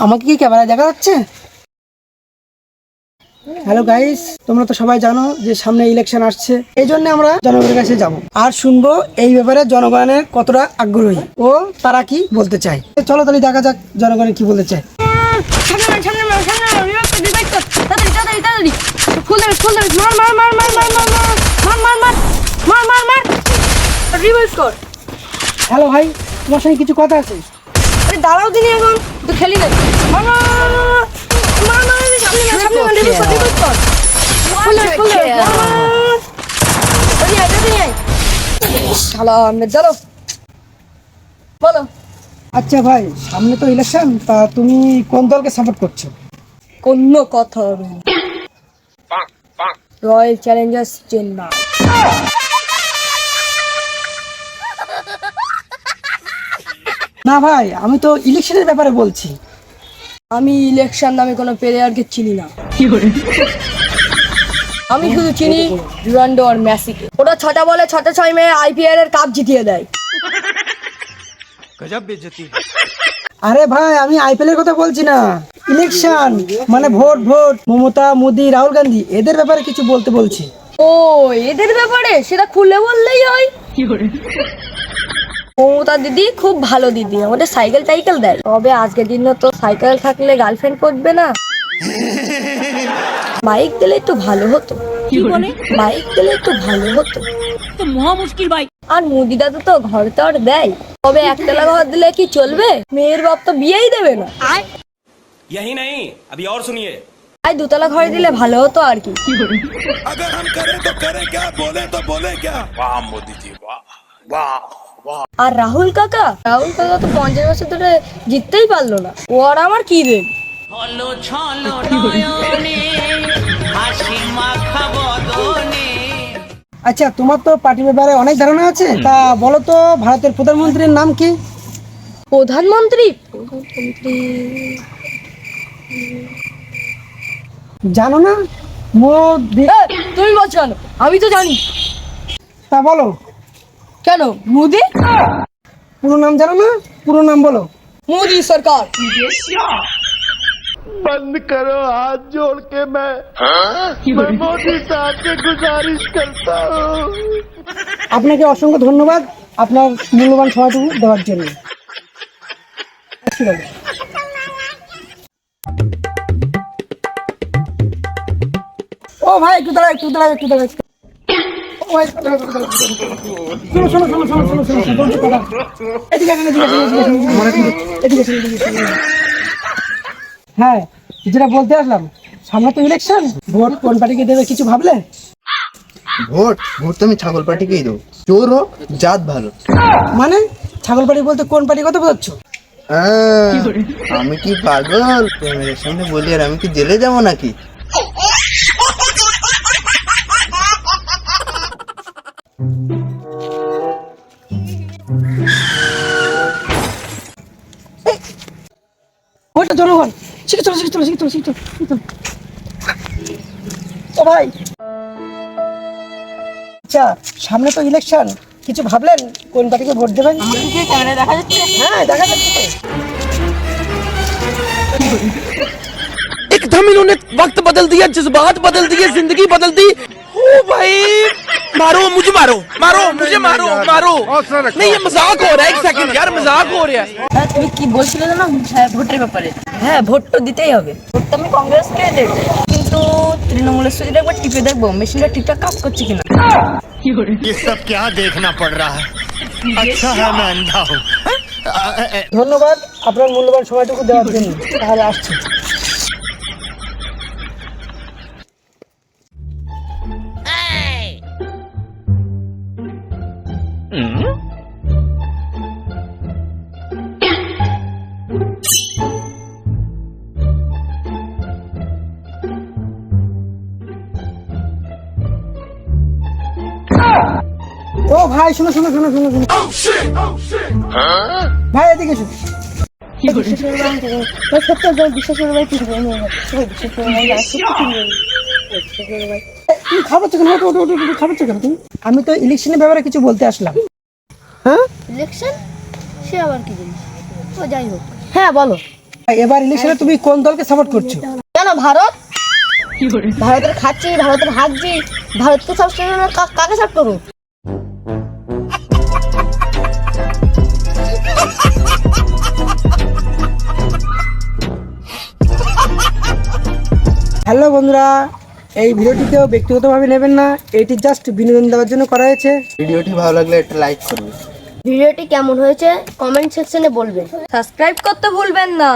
আমাকে কি ক্যামেরায় দেখা যাচ্ছে? হ্যালো গাইস, তোমরা তো সবাই জানো যে সামনে ইলেকশন আসছে। এই জন্য আমরা জনগণের কাছে যাব আর শুনবো এই ব্যাপারে জনগণের কতটা আগ্রহী ও তারা কি বলতে চায়। চলো তাহলে দেখা যাক জনগণের কি বলতে চায়। হ্যালো ভাই, তোমার সঙ্গে কিছু কথা আছে। দাঁড়াও দিনই এখন তো খেলি না। বলো। আচ্ছা ভাই, সামনে তো ইলেকশন, তা তুমি কোন দলকে সাপোর্ট করছো? কোন কথা হবে না। Royal Challengers Chennai. না ভাই, আমি তো ইলেকশনের ব্যাপারে বলছি। আমি ইলেকশন নামে কোনো প্লেয়ারকে চিনি না। আমি শুধু চিনি রোনাল্ডো আর মেসিকে। ওরা 6টা বলে 6টা 6 মেয়ে আইপিএল এর কাপ জিতিয়ে দেয়। गजब बेइज्जती। আরে ভাই, আমি আইপিএল এর কথা বলছি না। ইলেকশন মানে ভোট ভোট, মমতা, মোদি, রাহুল গান্ধী এদের ব্যাপারে কিছু বলতে বলছি। ও এদের ব্যাপারে সেটা খুলে বললেই হয়। মমতা দিদি খুব ভালো দিদি, আমাদের সাইকেল টাইকেল দেয়। তবে আজকের দিনে তো সাইকেল থাকলে গার্লফ্রেন্ড করবে না। বাইক দিলে একটু ভালো হতো। কি বলে? বাইক দিলে একটু ভালো হতো। তো মহা মুশকিল ভাই। আর মোদি দাদু তো ঘর তো আর দেয়, তবে একতলা ঘর দিলে কি চলবে? মেয়ের বাপ তো বিয়েই দেবে না। यही नहीं, अभी और सुनिए। তাই দুতলা ঘরে দিলে ভালো হতো আর কি। अगर हम करें तो करें क्या, बोले तो बोले क्या। वाह मोदी जी, वाह वाह वाह। আর রাহুল কাকা তো 50 বছর ধরে জিততেই পারলো না। ও আর আমার কি রে। হলো ছলো নয়নে হাসি মাখা বদনে। আচ্ছা, তোমার তো পার্টির ব্যাপারে অনেক ধারণা আছে, তা বলো তো ভারতের প্রধানমন্ত্রীর নাম কি? প্রধানমন্ত্রী জানো না? মোদি। তুমি বলছো কেন? আমি তো জানি। তা বলো, কেন মোদি? পুরো নাম জানো না? পুরো নাম বলো। মোদি সরকার। बंद करो हाथ जोड़ के मैं मोदी साहब से गुजारिश करता हूँ। আপনাকে অসংখ্য ধন্যবাদ আপনার মূল্যবান সময়টুকু দেওয়ার জন্য। ঠিক আছে। ও ভাই, একটু দাঁড়াও। ও ভাই, একটু দাঁড়াও। শোনো। বলছি কথা। এদিকে আসেন। হ্যাঁ, যেটা বলতে আসলাম, সামনে তো ইলেকশন, ভোট কোন পার্টিকে দেবে কিছু ভাবলে? ভোট তো আমি ছাগল পার্টিকেই দেবো। চোর হোক, জাত ভালো। মানে ছাগল পার্টি বলতে কোন পার্টি কথা বোঝাচ্ছ? আমি কি পাগল ক্যামেরার সামনে বলি আর আমি কি জেলে যাবো নাকি? ওইটা জনগণ শিখে চলো। ও ভাই, আচ্ছা সামনে তো ইলেকশন, কিছু ভাবলেন কোন পার্টিকে ভোট দেবেন? দেখা যাচ্ছে। হ্যাঁ, দেখা যাচ্ছে তো। एकदम इन्होंने वक्त बदल दिया, जज्बात बदल दिए, जिंदगी बदल दी। ओ भाई, मारो मुझे, मारो मुझे, मारो। नहीं, ये मजाक हो रहा है। एक सेकंड यार, मजाक हो रहा है। হ্যাঁ, তুমি কি বলছিলে জানো? হ্যাঁ, ভোটের ব্যাপারে। হ্যাঁ, ভোট তো দিতেই হবে। ভোট তো আমি কংগ্রেসকে দেব, কিন্তু তৃণমূলের সাথে একবার টিপে দেখবো মেশিনটা ঠিকঠাক কাজ করছে কিনা। ये सब क्या देखना पड़ रहा है। अच्छा है मैं अंधा हूँ। ধন্যবাদ আপনার মূল্যবান সময়টুকু দেওয়ার জন্য। তাহলে আসছি। ও ভাই, শোনো। ভাই এদিকে এসো। তুমি খাবার কেন? খাবার কেন তুমি? আমি তো ইলেকশনের ব্যাপারে কিছু বলতে আসলাম। হ্যাঁ, ইলেকশন সে আবার কি জিনিস? ও যাই হোক। হ্যাঁ বলো। এবার ইলেকশনে তুমি কোন দলকে সাপোর্ট করছো? কেন ভারত? ভারতের খাচ্ছি, ভারতের হাঁকছি, ভারতকে সবসময় কাকে সাপোর্ট করবো? হ্যালো বন্ধুরা, এই ভিডিওটিকেও ব্যক্তিগতভাবে নেবেন না, এটি জাস্ট বিনোদন দেওয়ার জন্য করা হয়েছে। ভিডিওটি ভালো লাগলে একটা লাইক করবে। ভিডিওটি কেমন হয়েছে কমেন্ট সেকশনে বলবেন। সাবস্ক্রাইব করতে ভুলবেন না।